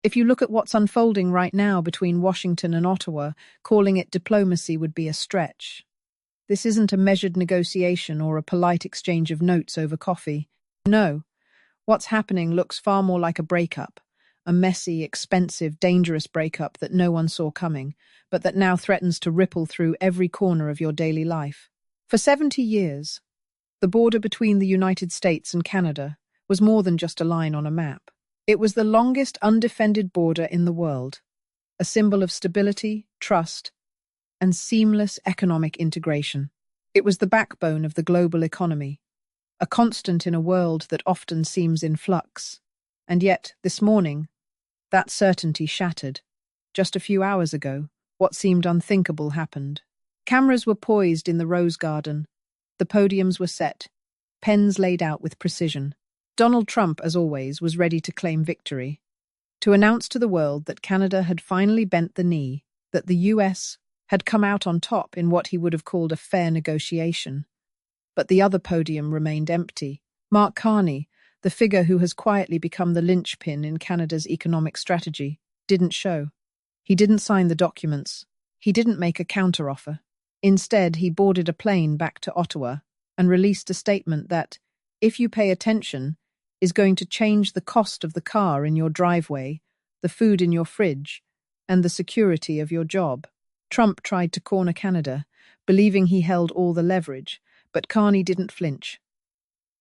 If you look at what's unfolding right now between Washington and Ottawa, calling it diplomacy would be a stretch. This isn't a measured negotiation or a polite exchange of notes over coffee. No, what's happening looks far more like a breakup, a messy, expensive, dangerous breakup that no one saw coming, but that now threatens to ripple through every corner of your daily life. For 70 years, the border between the United States and Canada was more than just a line on a map. It was the longest undefended border in the world, a symbol of stability, trust, and seamless economic integration. It was the backbone of the global economy, a constant in a world that often seems in flux. And yet, this morning, that certainty shattered. Just a few hours ago, what seemed unthinkable happened. Cameras were poised in the Rose Garden. The podiums were set, pens laid out with precision. Donald Trump, as always, was ready to claim victory, to announce to the world that Canada had finally bent the knee, that the US had come out on top in what he would have called a fair negotiation. But the other podium remained empty. Mark Carney, the figure who has quietly become the linchpin in Canada's economic strategy, didn't show. He didn't sign the documents. He didn't make a counteroffer. Instead, he boarded a plane back to Ottawa and released a statement that, if you pay attention, is going to change the cost of the car in your driveway, the food in your fridge, and the security of your job. Trump tried to corner Canada, believing he held all the leverage, but Carney didn't flinch.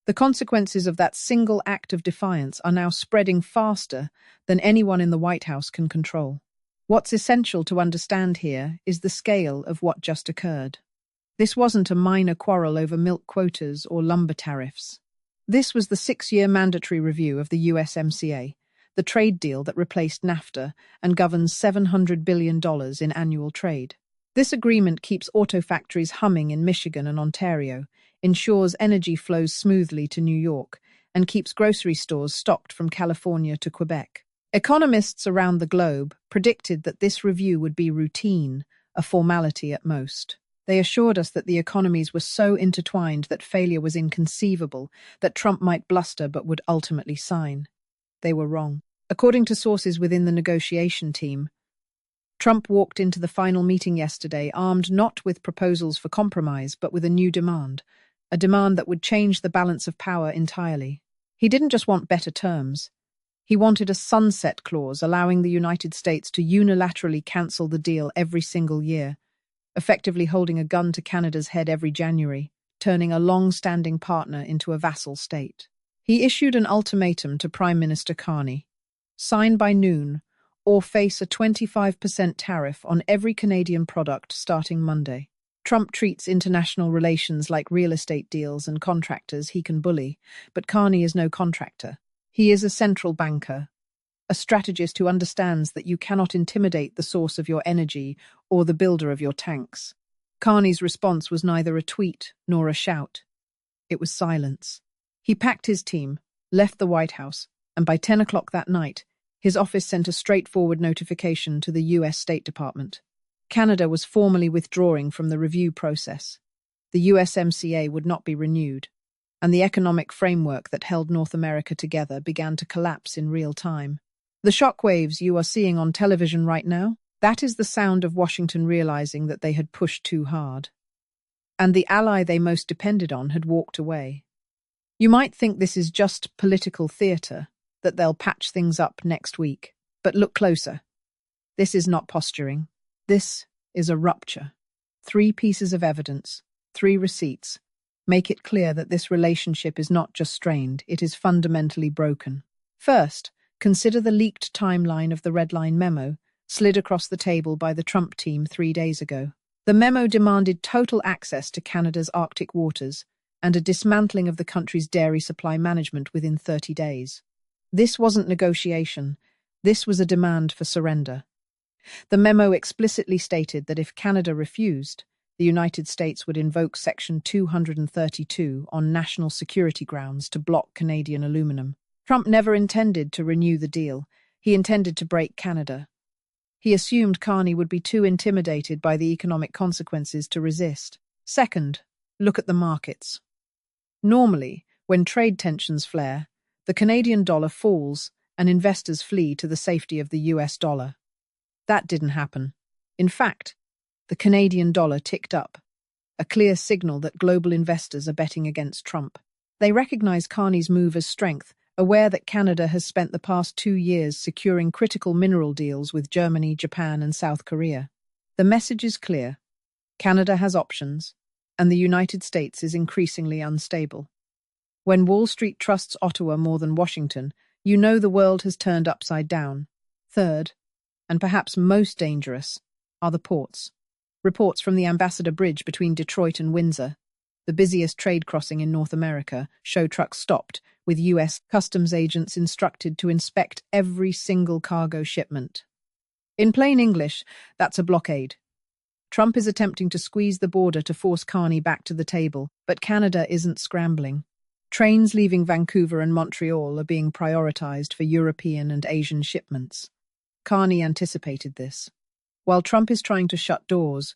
The consequences of that single act of defiance are now spreading faster than anyone in the White House can control. What's essential to understand here is the scale of what just occurred. This wasn't a minor quarrel over milk quotas or lumber tariffs. This was the 6-year mandatory review of the USMCA, the trade deal that replaced NAFTA and governs $700 billion in annual trade. This agreement keeps auto factories humming in Michigan and Ontario, ensures energy flows smoothly to New York, and keeps grocery stores stocked from California to Quebec. Economists around the globe predicted that this review would be routine, a formality at most. They assured us that the economies were so intertwined that failure was inconceivable, that Trump might bluster but would ultimately sign. They were wrong. According to sources within the negotiation team, Trump walked into the final meeting yesterday armed not with proposals for compromise but with a new demand, a demand that would change the balance of power entirely. He didn't just want better terms. He wanted a sunset clause allowing the United States to unilaterally cancel the deal every single year, effectively holding a gun to Canada's head every January, turning a long-standing partner into a vassal state. He issued an ultimatum to Prime Minister Carney: sign by noon, or face a 25% tariff on every Canadian product starting Monday. Trump treats international relations like real estate deals and contractors he can bully, but Carney is no contractor. He is a central banker, a strategist who understands that you cannot intimidate the source of your energy or the builder of your tanks. Carney's response was neither a tweet nor a shout. It was silence. He packed his team, left the White House, and by 10 o'clock that night, his office sent a straightforward notification to the US State Department. Canada was formally withdrawing from the review process. The USMCA would not be renewed, and the economic framework that held North America together began to collapse in real time. The shockwaves you are seeing on television right now, that is the sound of Washington realizing that they had pushed too hard. And the ally they most depended on had walked away. You might think this is just political theatre, that they'll patch things up next week. But look closer. This is not posturing. This is a rupture. 3 pieces of evidence, 3 receipts, make it clear that this relationship is not just strained, it is fundamentally broken. First, consider the leaked timeline of the Red Line memo, slid across the table by the Trump team 3 days ago. The memo demanded total access to Canada's Arctic waters and a dismantling of the country's dairy supply management within 30 days. This wasn't negotiation. This was a demand for surrender. The memo explicitly stated that if Canada refused, the United States would invoke Section 232 on national security grounds to block Canadian aluminum. Trump never intended to renew the deal. He intended to break Canada. He assumed Carney would be too intimidated by the economic consequences to resist. Second, look at the markets. Normally, when trade tensions flare, the Canadian dollar falls and investors flee to the safety of the US dollar. That didn't happen. In fact, the Canadian dollar ticked up, a clear signal that global investors are betting against Trump. They recognize Carney's move as strength, aware that Canada has spent the past 2 years securing critical mineral deals with Germany, Japan, and South Korea. The message is clear. Canada has options, and the United States is increasingly unstable. When Wall Street trusts Ottawa more than Washington, you know the world has turned upside down. Third, and perhaps most dangerous, are the ports. Reports from the Ambassador Bridge between Detroit and Windsor, the busiest trade crossing in North America, show trucks stopped, with U.S. customs agents instructed to inspect every single cargo shipment. In plain English, that's a blockade. Trump is attempting to squeeze the border to force Carney back to the table, but Canada isn't scrambling. Trains leaving Vancouver and Montreal are being prioritized for European and Asian shipments. Carney anticipated this. While Trump is trying to shut doors,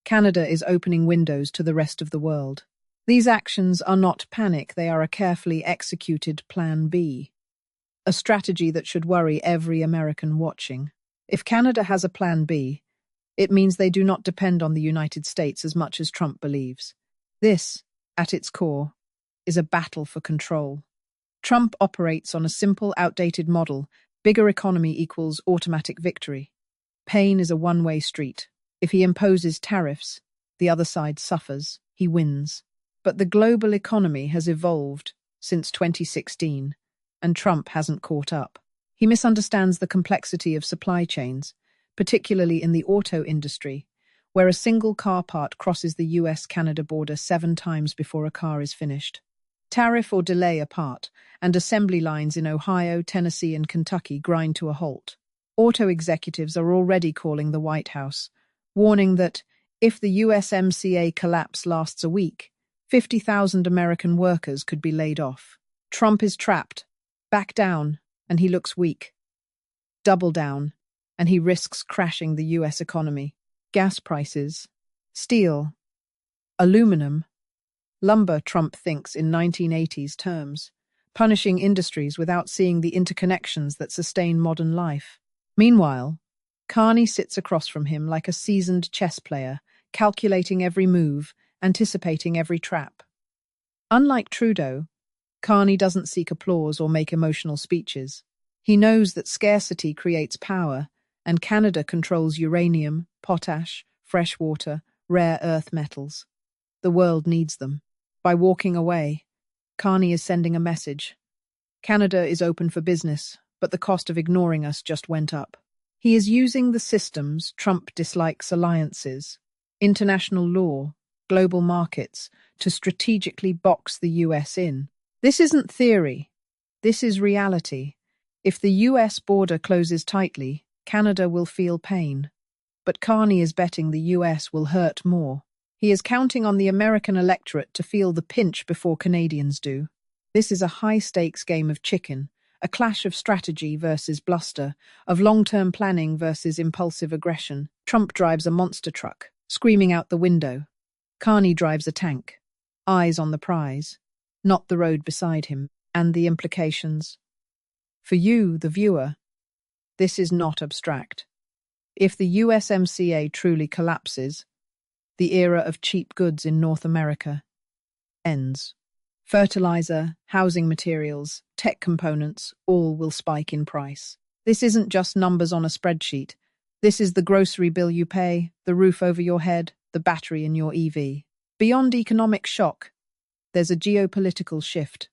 Canada is opening windows to the rest of the world. These actions are not panic, they are a carefully executed Plan B. A strategy that should worry every American watching. If Canada has a Plan B, it means they do not depend on the United States as much as Trump believes. This, at its core, is a battle for control. Trump operates on a simple, outdated model: bigger economy equals automatic victory. Pain is a one-way street. If he imposes tariffs, the other side suffers, he wins. But the global economy has evolved since 2016, and Trump hasn't caught up. He misunderstands the complexity of supply chains, particularly in the auto industry, where a single car part crosses the US-Canada border 7 times before a car is finished. Tariff or delay apart, and assembly lines in Ohio, Tennessee, and Kentucky grind to a halt. Auto executives are already calling the White House, warning that if the USMCA collapse lasts a week, 50,000 American workers could be laid off. Trump is trapped. Back down, and he looks weak. Double down, and he risks crashing the US economy. Gas prices, steel, aluminum, lumber. Trump thinks in 1980s terms, punishing industries without seeing the interconnections that sustain modern life. Meanwhile, Carney sits across from him like a seasoned chess player, calculating every move, anticipating every trap. Unlike Trudeau, Carney doesn't seek applause or make emotional speeches. He knows that scarcity creates power, and Canada controls uranium, potash, fresh water, rare earth metals. The world needs them. By walking away, Carney is sending a message. Canada is open for business, but the cost of ignoring us just went up. He is using the systems Trump dislikes: alliances, international law, global markets, to strategically box the US in. This isn't theory. This is reality. If the US border closes tightly, Canada will feel pain. But Carney is betting the US will hurt more. He is counting on the American electorate to feel the pinch before Canadians do. This is a high-stakes game of chicken, a clash of strategy versus bluster, of long-term planning versus impulsive aggression. Trump drives a monster truck, screaming out the window. Carney drives a tank, eyes on the prize, not the road beside him, and the implications. For you, the viewer, this is not abstract. If the USMCA truly collapses, the era of cheap goods in North America ends. Fertilizer, housing materials, tech components, all will spike in price. This isn't just numbers on a spreadsheet. This is the grocery bill you pay, the roof over your head, the battery in your EV. Beyond economic shock, there's a geopolitical shift.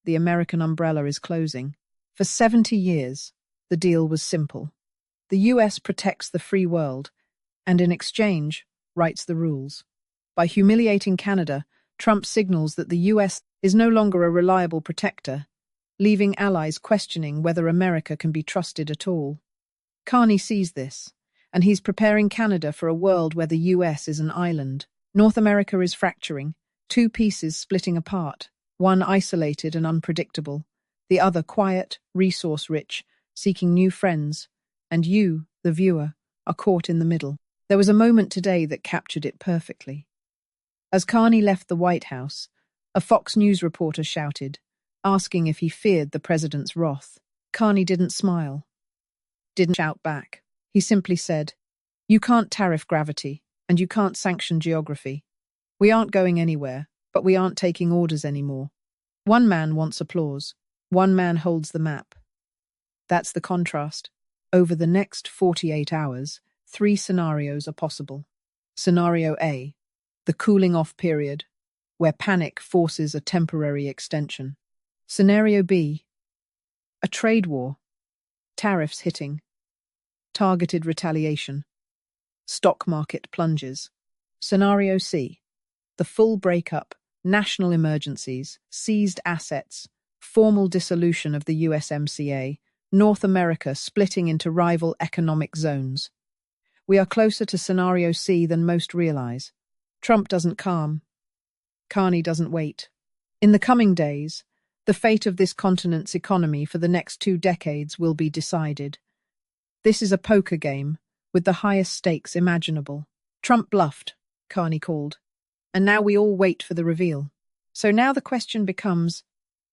The American umbrella is closing. For 70 years, the deal was simple. The US protects the free world, and in exchange, writes the rules. By humiliating Canada, Trump signals that the US is no longer a reliable protector, leaving allies questioning whether America can be trusted at all. Carney sees this, and he's preparing Canada for a world where the US is an island. North America is fracturing, 2 pieces splitting apart, one isolated and unpredictable, the other quiet, resource-rich, seeking new friends, and you, the viewer, are caught in the middle. There was a moment today that captured it perfectly. As Carney left the White House, a Fox News reporter shouted, asking if he feared the president's wrath. Carney didn't smile, didn't shout back. He simply said, "You can't tariff gravity, and you can't sanction geography. We aren't going anywhere, but we aren't taking orders anymore." One man wants applause. One man holds the map. That's the contrast. Over the next 48 hours, 3 scenarios are possible. Scenario A, the cooling off period, where panic forces a temporary extension. Scenario B, a trade war, tariffs hitting, targeted retaliation, stock market plunges. Scenario C, the full breakup, national emergencies, seized assets, formal dissolution of the USMCA, North America splitting into rival economic zones. We are closer to Scenario C than most realize. Trump doesn't calm. Carney doesn't wait. In the coming days, the fate of this continent's economy for the next 2 decades will be decided. This is a poker game with the highest stakes imaginable. Trump bluffed, Carney called, and now we all wait for the reveal. So now the question becomes,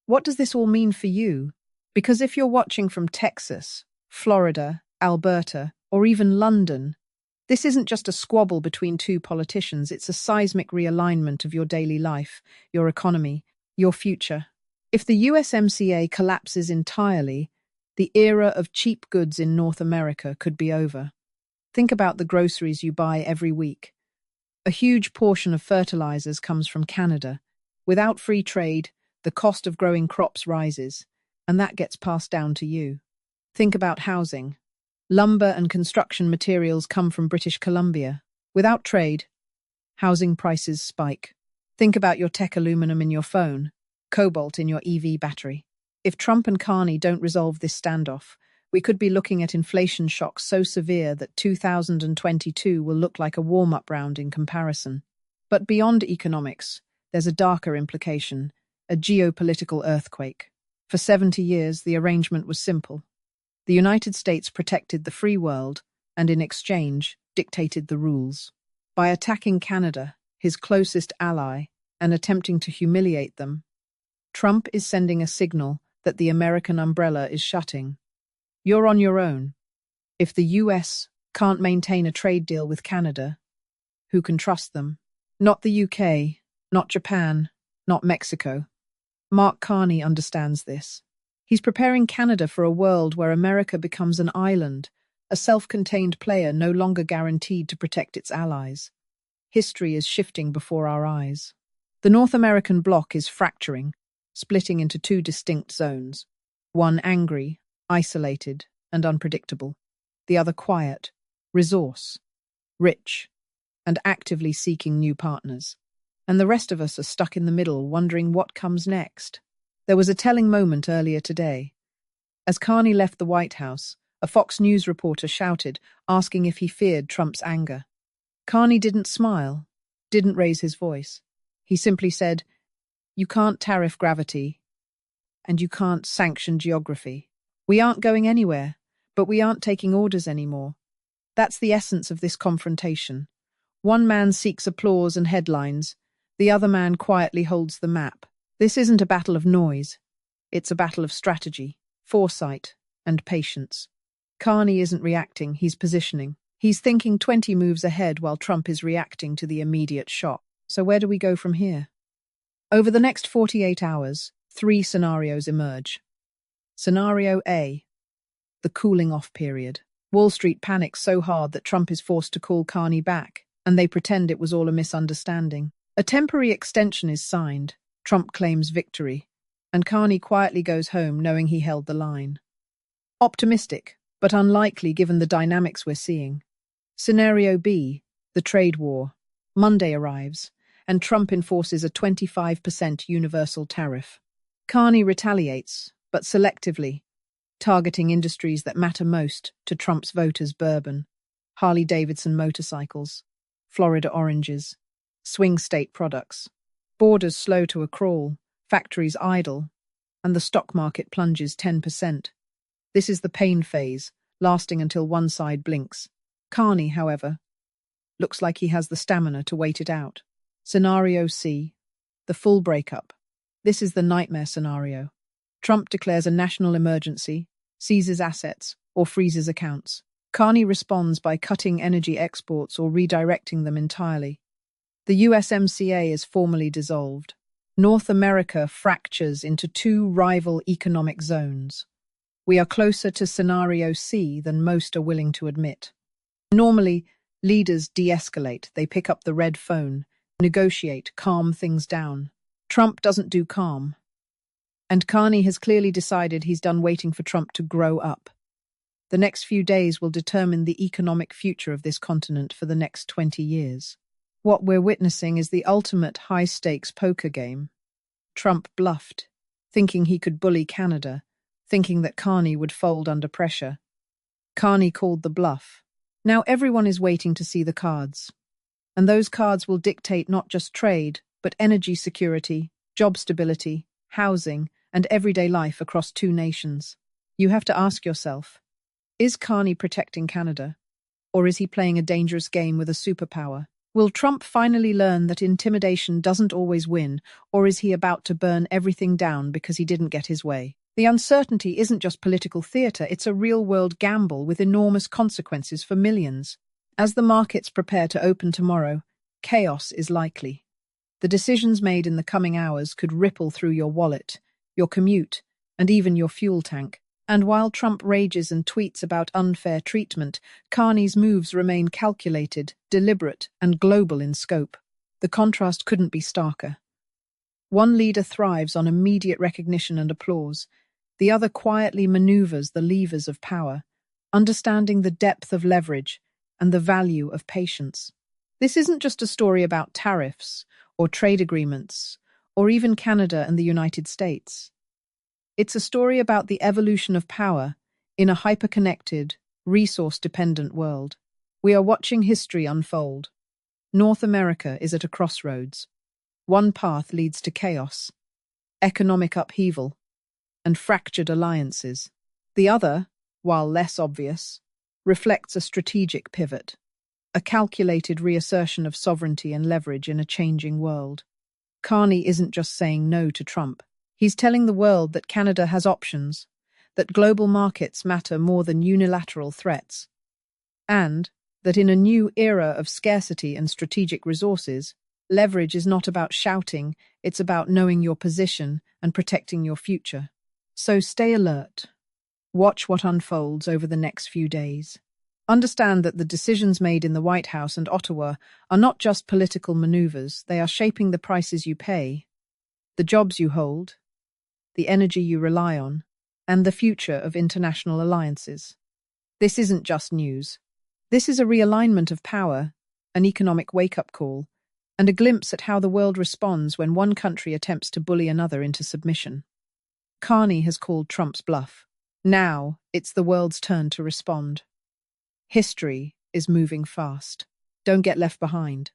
what does this all mean for you? Because if you're watching from Texas, Florida, Alberta, or even London, this isn't just a squabble between 2 politicians, it's a seismic realignment of your daily life, your economy, your future. If the USMCA collapses entirely, the era of cheap goods in North America could be over. Think about the groceries you buy every week. A huge portion of fertilizers comes from Canada. Without free trade, the cost of growing crops rises, and that gets passed down to you. Think about housing. Lumber and construction materials come from British Columbia. Without trade, housing prices spike. Think about your tech aluminum in your phone, cobalt in your EV battery. If Trump and Carney don't resolve this standoff, we could be looking at inflation shocks so severe that 2022 will look like a warm-up round in comparison. But beyond economics, there's a darker implication, a geopolitical earthquake. For 70 years, the arrangement was simple. The United States protected the free world and, in exchange, dictated the rules. By attacking Canada, his closest ally, and attempting to humiliate them, Trump is sending a signal that the American umbrella is shutting. You're on your own. If the US can't maintain a trade deal with Canada, who can trust them? Not the UK, not Japan, not Mexico. Mark Carney understands this. He's preparing Canada for a world where America becomes an island, a self-contained player no longer guaranteed to protect its allies. History is shifting before our eyes. The North American bloc is fracturing, splitting into 2 distinct zones. One angry, isolated, and unpredictable. The other quiet, resource, rich, and actively seeking new partners. And the rest of us are stuck in the middle, wondering what comes next. There was a telling moment earlier today. As Carney left the White House, a Fox News reporter shouted, asking if he feared Trump's anger. Carney didn't smile, didn't raise his voice. He simply said, "You can't tariff gravity, and you can't sanction geography. We aren't going anywhere, but we aren't taking orders anymore." That's the essence of this confrontation. One man seeks applause and headlines, the other man quietly holds the map. This isn't a battle of noise. It's a battle of strategy, foresight, and patience. Carney isn't reacting, he's positioning. He's thinking 20 moves ahead while Trump is reacting to the immediate shock. So where do we go from here? Over the next 48 hours, 3 scenarios emerge. Scenario A, the cooling off period. Wall Street panics so hard that Trump is forced to call Carney back, and they pretend it was all a misunderstanding. A temporary extension is signed. Trump claims victory, and Carney quietly goes home knowing he held the line. Optimistic, but unlikely given the dynamics we're seeing. Scenario B, the trade war. Monday arrives, and Trump enforces a 25% universal tariff. Carney retaliates, but selectively, targeting industries that matter most to Trump's voters: bourbon, Harley-Davidson motorcycles, Florida oranges, swing state products. Borders slow to a crawl, factories idle, and the stock market plunges 10%. This is the pain phase, lasting until one side blinks. Carney, however, looks like he has the stamina to wait it out. Scenario C, the full breakup. This is the nightmare scenario. Trump declares a national emergency, seizes assets, or freezes accounts. Carney responds by cutting energy exports or redirecting them entirely. The USMCA is formally dissolved. North America fractures into two rival economic zones. We are closer to scenario C than most are willing to admit. Normally, leaders de-escalate. They pick up the red phone, negotiate, calm things down. Trump doesn't do calm. And Carney has clearly decided he's done waiting for Trump to grow up. The next few days will determine the economic future of this continent for the next 20 years. What we're witnessing is the ultimate high-stakes poker game. Trump bluffed, thinking he could bully Canada, thinking that Carney would fold under pressure. Carney called the bluff. Now everyone is waiting to see the cards. And those cards will dictate not just trade, but energy security, job stability, housing, and everyday life across two nations. You have to ask yourself, is Carney protecting Canada? Or is he playing a dangerous game with a superpower? Will Trump finally learn that intimidation doesn't always win, or is he about to burn everything down because he didn't get his way? The uncertainty isn't just political theatre, it's a real-world gamble with enormous consequences for millions. As the markets prepare to open tomorrow, chaos is likely. The decisions made in the coming hours could ripple through your wallet, your commute, and even your fuel tank. And while Trump rages and tweets about unfair treatment, Carney's moves remain calculated, deliberate, and global in scope. The contrast couldn't be starker. One leader thrives on immediate recognition and applause. The other quietly maneuvers the levers of power, understanding the depth of leverage and the value of patience. This isn't just a story about tariffs or trade agreements or even Canada and the United States. It's a story about the evolution of power in a hyper-connected, resource-dependent world. We are watching history unfold. North America is at a crossroads. One path leads to chaos, economic upheaval, and fractured alliances. The other, while less obvious, reflects a strategic pivot, a calculated reassertion of sovereignty and leverage in a changing world. Carney isn't just saying no to Trump. He's telling the world that Canada has options, that global markets matter more than unilateral threats, and that in a new era of scarcity and strategic resources, leverage is not about shouting, it's about knowing your position and protecting your future. So stay alert. Watch what unfolds over the next few days. Understand that the decisions made in the White House and Ottawa are not just political maneuvers, they are shaping the prices you pay, the jobs you hold, the energy you rely on, and the future of international alliances. This isn't just news. This is a realignment of power, an economic wake-up call, and a glimpse at how the world responds when one country attempts to bully another into submission. Carney has called Trump's bluff. Now, it's the world's turn to respond. History is moving fast. Don't get left behind.